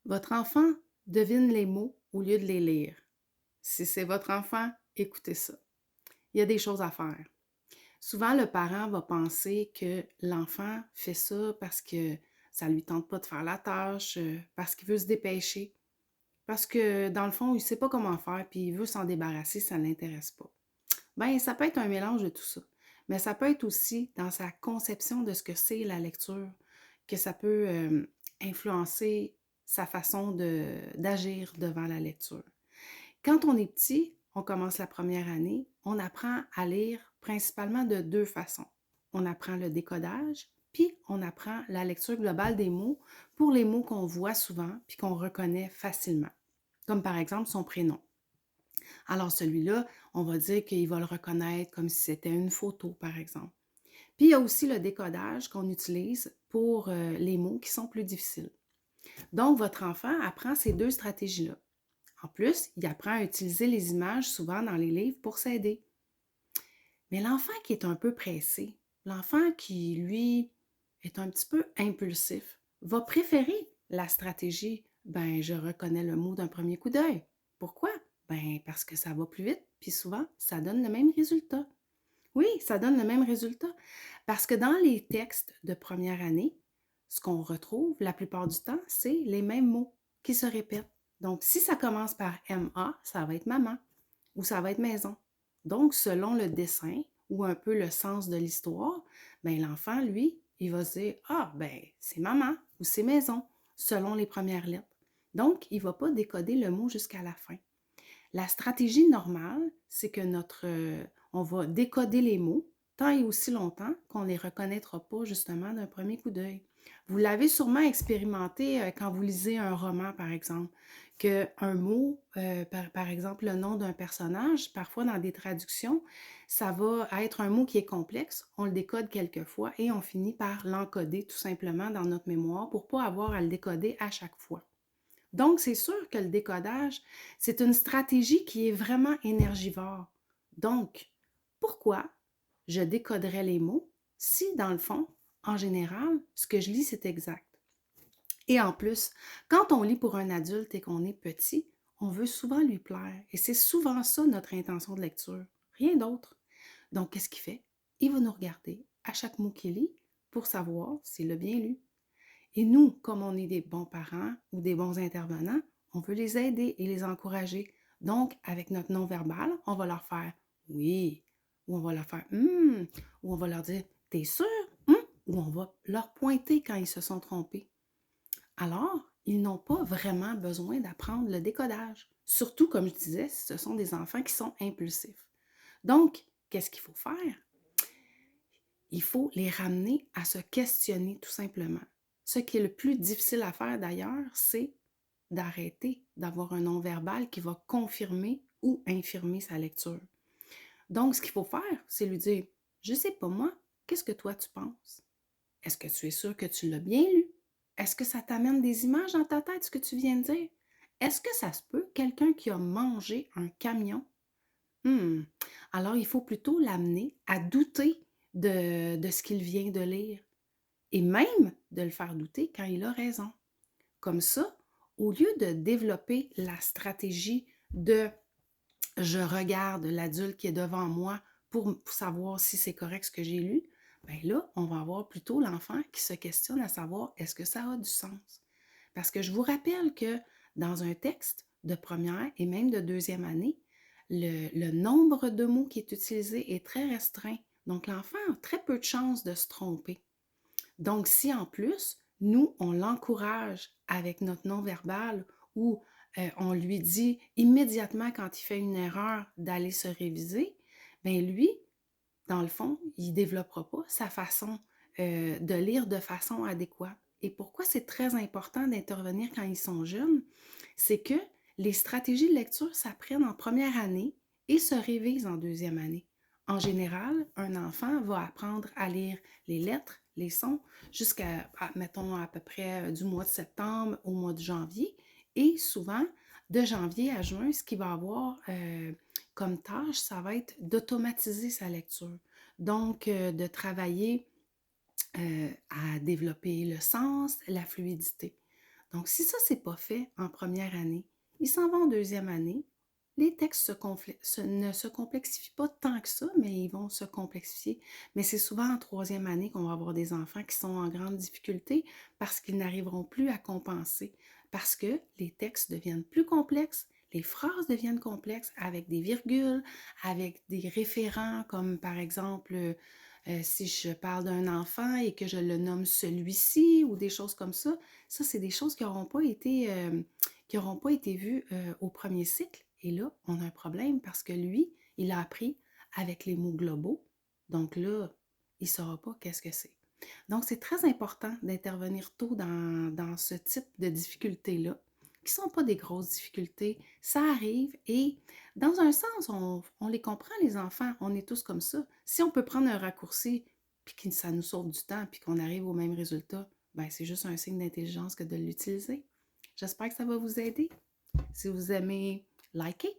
Votre enfant devine les mots au lieu de les lire. Si c'est votre enfant, écoutez ça. Il y a des choses à faire. Souvent, le parent va penser que l'enfant fait ça parce que ça lui tente pas de faire la tâche, parce qu'il veut se dépêcher, parce que dans le fond, il ne sait pas comment faire puis il veut s'en débarrasser, ça ne l'intéresse pas. Ben, ça peut être un mélange de tout ça. Mais ça peut être aussi dans sa conception de ce que c'est la lecture, que ça peut influencer sa façon d'agir devant la lecture. Quand on est petit, on commence la première année, on apprend à lire principalement de deux façons. On apprend le décodage, puis on apprend la lecture globale des mots pour les mots qu'on voit souvent puis qu'on reconnaît facilement, comme par exemple son prénom. Alors celui-là, on va dire qu'il va le reconnaître comme si c'était une photo, par exemple. Puis il y a aussi le décodage qu'on utilise pour les mots qui sont plus difficiles. Donc, votre enfant apprend ces deux stratégies-là. En plus, il apprend à utiliser les images souvent dans les livres pour s'aider. Mais l'enfant qui est un peu pressé, l'enfant qui, lui, est un petit peu impulsif, va préférer la stratégie, ben, je reconnais le mot d'un premier coup d'œil. Pourquoi? Ben, parce que ça va plus vite, puis souvent, ça donne le même résultat. Oui, ça donne le même résultat. Parce que dans les textes de première année, ce qu'on retrouve la plupart du temps, c'est les mêmes mots qui se répètent. Donc, si ça commence par MA, ça va être maman ou ça va être maison. Donc, selon le dessin ou un peu le sens de l'histoire, ben, l'enfant, lui, il va se dire, ah, ben, c'est maman ou c'est maison, selon les premières lettres. Donc, il ne va pas décoder le mot jusqu'à la fin. La stratégie normale, c'est que on va décoder les mots tant et aussi longtemps qu'on ne les reconnaîtra pas justement d'un premier coup d'œil. Vous l'avez sûrement expérimenté quand vous lisez un roman, par exemple, qu'un mot, par exemple le nom d'un personnage, parfois dans des traductions, ça va être un mot qui est complexe, on le décode quelquefois et on finit par l'encoder tout simplement dans notre mémoire pour ne pas avoir à le décoder à chaque fois. Donc, c'est sûr que le décodage, c'est une stratégie qui est vraiment énergivore. Donc, pourquoi je décoderais les mots si, dans le fond, en général, ce que je lis, c'est exact? Et en plus, quand on lit pour un adulte et qu'on est petit, on veut souvent lui plaire. Et c'est souvent ça notre intention de lecture, rien d'autre. Donc, qu'est-ce qu'il fait? Il va nous regarder à chaque mot qu'il lit pour savoir s'il l'a bien lu. Et nous, comme on est des bons parents ou des bons intervenants, on veut les aider et les encourager. Donc, avec notre non-verbal, on va leur faire oui, ou on va leur faire ou on va leur dire t'es sûr? Ou on va leur pointer quand ils se sont trompés. Alors, ils n'ont pas vraiment besoin d'apprendre le décodage. Surtout, comme je disais, si ce sont des enfants qui sont impulsifs. Donc, qu'est-ce qu'il faut faire? Il faut les ramener à se questionner tout simplement. Ce qui est le plus difficile à faire d'ailleurs, c'est d'arrêter d'avoir un non-verbal qui va confirmer ou infirmer sa lecture. Donc, ce qu'il faut faire, c'est lui dire, je sais pas moi, qu'est-ce que toi tu penses? Est-ce que tu es sûr que tu l'as bien lu? Est-ce que ça t'amène des images dans ta tête, ce que tu viens de dire? Est-ce que ça se peut, quelqu'un qui a mangé un camion? Hmm. Alors, il faut plutôt l'amener à douter de ce qu'il vient de lire et même de le faire douter quand il a raison. Comme ça, au lieu de développer la stratégie de je regarde l'adulte qui est devant moi pour savoir si c'est correct ce que j'ai lu, bien là, on va avoir plutôt l'enfant qui se questionne à savoir est-ce que ça a du sens? Parce que je vous rappelle que dans un texte de première et même de deuxième année, le nombre de mots qui est utilisé est très restreint. Donc, l'enfant a très peu de chances de se tromper. Donc, si en plus, nous, on l'encourage avec notre non-verbal ou on lui dit immédiatement quand il fait une erreur d'aller se réviser, bien lui, dans le fond, il ne développera pas sa façon de lire de façon adéquate. Et pourquoi c'est très important d'intervenir quand ils sont jeunes? C'est que les stratégies de lecture s'apprennent en première année et se révisent en deuxième année. En général, un enfant va apprendre à lire les lettres, les sons, jusqu'à, mettons, à peu près du mois de septembre au mois de janvier. Et souvent, de janvier à juin, ce qu'il va avoir comme tâche, ça va être d'automatiser sa lecture. Donc, de travailler à développer le sens, la fluidité. Donc, si ça, c'est pas fait en première année, il s'en va en deuxième année. Les textes ne se complexifient pas tant que ça, mais ils vont se complexifier. Mais c'est souvent en troisième année qu'on va avoir des enfants qui sont en grande difficulté parce qu'ils n'arriveront plus à compenser, parce que les textes deviennent plus complexes, les phrases deviennent complexes avec des virgules, avec des référents comme par exemple si je parle d'un enfant et que je le nomme celui-ci ou des choses comme ça c'est des choses qui n'auront pas été vues au premier cycle. Et là, on a un problème parce que lui, il a appris avec les mots globaux. Donc là, il ne saura pas qu'est-ce que c'est. Donc, c'est très important d'intervenir tôt dans ce type de difficultés-là, qui ne sont pas des grosses difficultés. Ça arrive et dans un sens, on les comprend, les enfants. On est tous comme ça. Si on peut prendre un raccourci puis que ça nous sauve du temps puis qu'on arrive au même résultat, ben c'est juste un signe d'intelligence que de l'utiliser. J'espère que ça va vous aider. Si vous aimez, likez,